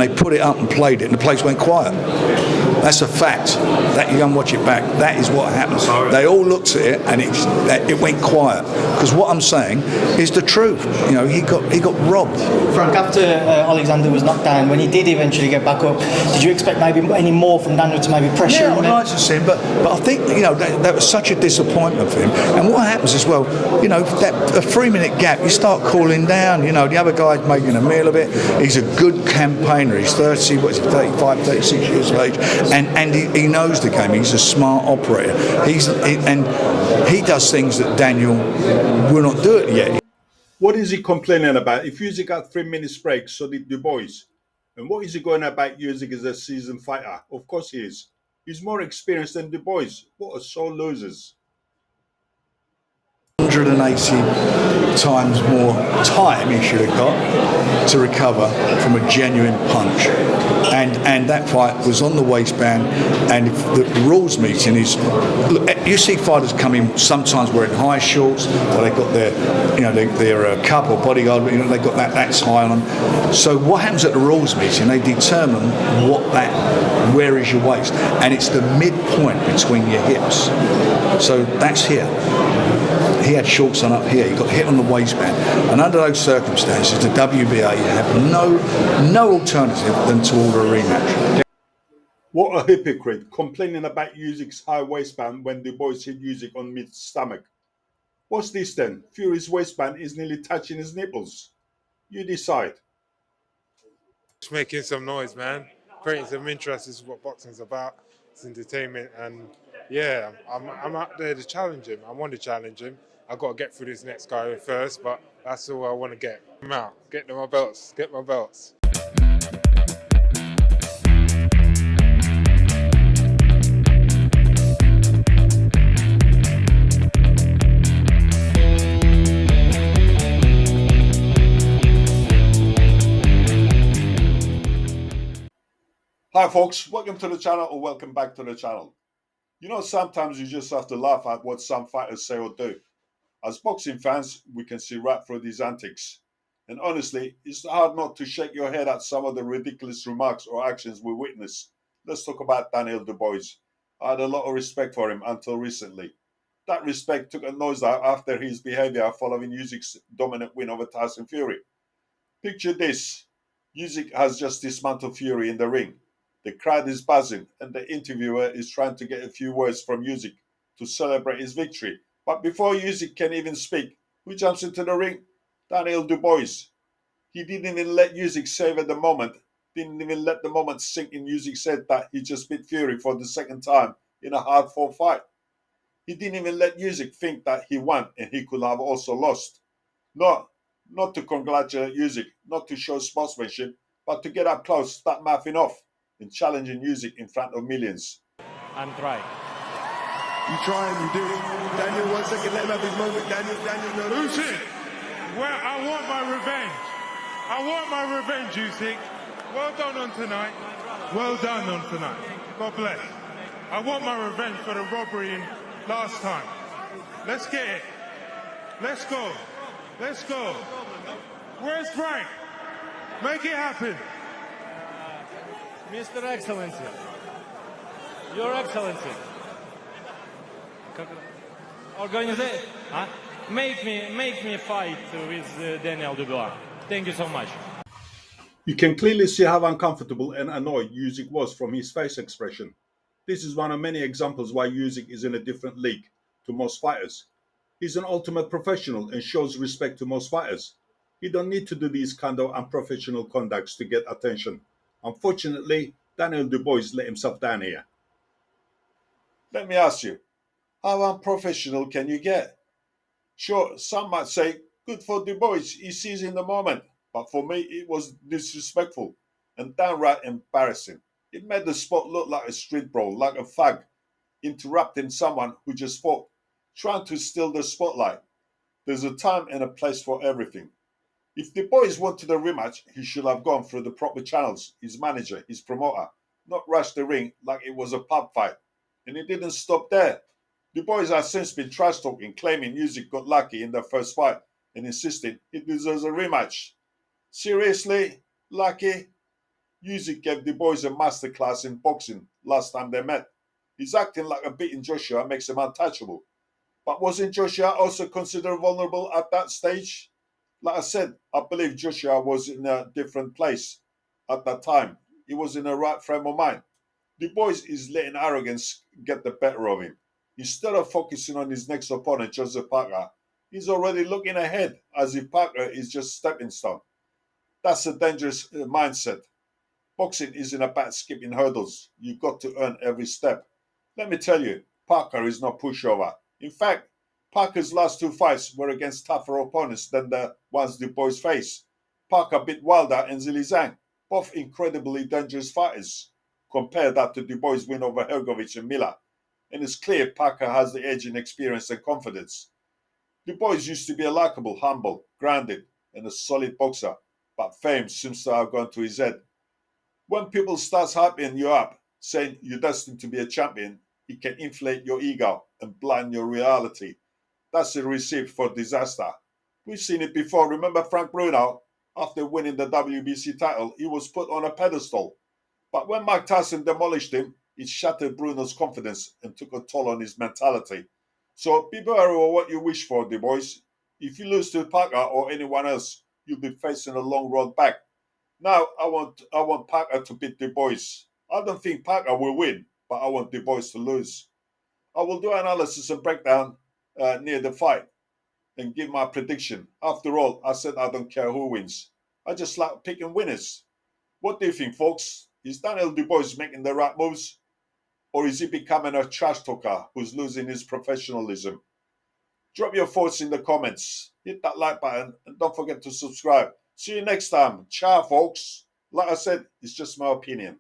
They put it up and played it, and the place went quiet. That's a fact. That you go and watch it back. That is what happened. They all looked at it, and it went quiet. Because what I'm saying is the truth. You know, he got robbed. Frank, after Alexander was knocked down, when he did eventually get back up, did you expect maybe any more from Daniel to maybe pressure him? Yeah, I'd like to see him, but I think, you know, that was such a disappointment for him. And what happens as well, you know, that a 3-minute gap, you start cooling down. You know, the other guy's making a meal of it. He's a good campaigner. He's 35, 36 years of age, and he knows the game. He's a smart operator. He does things that Daniel will not do it yet. What is he complaining about? If Usyk got 3 minutes break, so did Dubois. And what is he going about Usyk as a seasoned fighter? Of course he is. He's more experienced than Dubois. What are sore losers? 180 times more time he should have got to recover from a genuine punch. And that fight was on the waistband, and the rules meeting is, look, you see fighters come in sometimes wearing high shorts, or they've got their, you know, their cup or bodyguard, you know, they've got that's high on them. So what happens at the rules meeting, they determine where is your waist, and it's the midpoint between your hips. So that's here. He had shorts on up here. He got hit on the waistband, and under those circumstances, the WBA have no alternative than to order a rematch. What a hypocrite, complaining about Usyk's high waistband when Dubois hit Usyk on mid-stomach. What's this then? Fury's waistband is nearly touching his nipples. You decide. Just making some noise, man. Creating some interest is what boxing's about. It's entertainment, and yeah, I'm out there to challenge him. I want to challenge him. I've got to get through this next guy first, but that's all I want to get. I'm out. Get my belts. Get my belts. Hi folks, welcome to the channel, or welcome back to the channel. You know, sometimes you just have to laugh at what some fighters say or do. As boxing fans, we can see right through these antics. And honestly, it's hard not to shake your head at some of the ridiculous remarks or actions we witness. Let's talk about Daniel Dubois. I had a lot of respect for him until recently. That respect took a nosedive after his behavior following Usyk's dominant win over Tyson Fury. Picture this. Usyk has just dismantled Fury in the ring. The crowd is buzzing, and the interviewer is trying to get a few words from Usyk to celebrate his victory. But before Usyk can even speak, who jumps into the ring? Daniel Dubois. He didn't even let Usyk savor the moment, didn't even let the moment sink in. Usyk said that he just beat Fury for the second time in a hard-fought fight. He didn't even let Usyk think that he won and he could have also lost. Not to congratulate Usyk, not to show sportsmanship, but to get up close, start mouthing off and challenging Usyk in front of millions. And try. You try and you do. Daniel, 1 second, let him have his moment. Daniel, no. Usyk, well, I want my revenge. I want my revenge, Usyk. Well done on tonight. Well done on tonight. God bless. I want my revenge for the robbery in last time. Let's get it. Let's go. Let's go. Where's Frank? Make it happen. Mr. Excellency. Your Excellency. Organize, make me fight with Daniel Dubois. Thank you so much. You can clearly see how uncomfortable and annoyed Usyk was from his face expression. This is one of many examples why Usyk is in a different league to most fighters. He's an ultimate professional and shows respect to most fighters. He don't need to do these kind of unprofessional conducts to get attention. Unfortunately, Daniel Dubois let himself down here. Let me ask you, how unprofessional can you get? Sure, some might say, good for Dubois, he sees in the moment. But for me, it was disrespectful and downright embarrassing. It made the sport look like a street brawl, like a thug, interrupting someone who just fought, trying to steal the spotlight. There's a time and a place for everything. If Dubois wanted a rematch, he should have gone through the proper channels, his manager, his promoter, not rush the ring like it was a pub fight. And it didn't stop there. Dubois has since been trash-talking, claiming Usyk got lucky in their first fight and insisting he deserves a rematch. Seriously? Lucky? Usyk gave Dubois a masterclass in boxing last time they met. He's acting like a beating Joshua makes him untouchable. But wasn't Joshua also considered vulnerable at that stage? Like I said, I believe Joshua was in a different place at that time. He was in a right frame of mind. Dubois is letting arrogance get the better of him. Instead of focusing on his next opponent, Joseph Parker, he's already looking ahead as if Parker is just stepping stone. That's a dangerous mindset. Boxing isn't about skipping hurdles. You've got to earn every step. Let me tell you, Parker is no pushover. In fact, Parker's last two fights were against tougher opponents than the ones Dubois faced. Parker beat Wilder and Zhang, both incredibly dangerous fighters. Compare that to Dubois' win over Hergovich and Miller, and it's clear Parker has the edge in experience and confidence. Dubois used to be a likable, humble, grounded, and a solid boxer, but fame seems to have gone to his head. When people start hyping you up, saying you're destined to be a champion, it can inflate your ego and blind your reality. That's a recipe for disaster. We've seen it before. Remember Frank Bruno? After winning the WBC title, he was put on a pedestal. But when Mike Tyson demolished him, it shattered Bruno's confidence and took a toll on his mentality. So be aware of what you wish for, Dubois. If you lose to Parker or anyone else, you'll be facing a long road back. Now I want Parker to beat Dubois. I don't think Parker will win, but I want Dubois to lose. I will do analysis and breakdown near the fight and give my prediction. After all, I said I don't care who wins. I just like picking winners. What do you think, folks? Is Daniel Dubois making the right moves? Or is he becoming a trash talker who's losing his professionalism? Drop your thoughts in the comments. Hit that like button and don't forget to subscribe. See you next time. Ciao, folks. Like I said, it's just my opinion.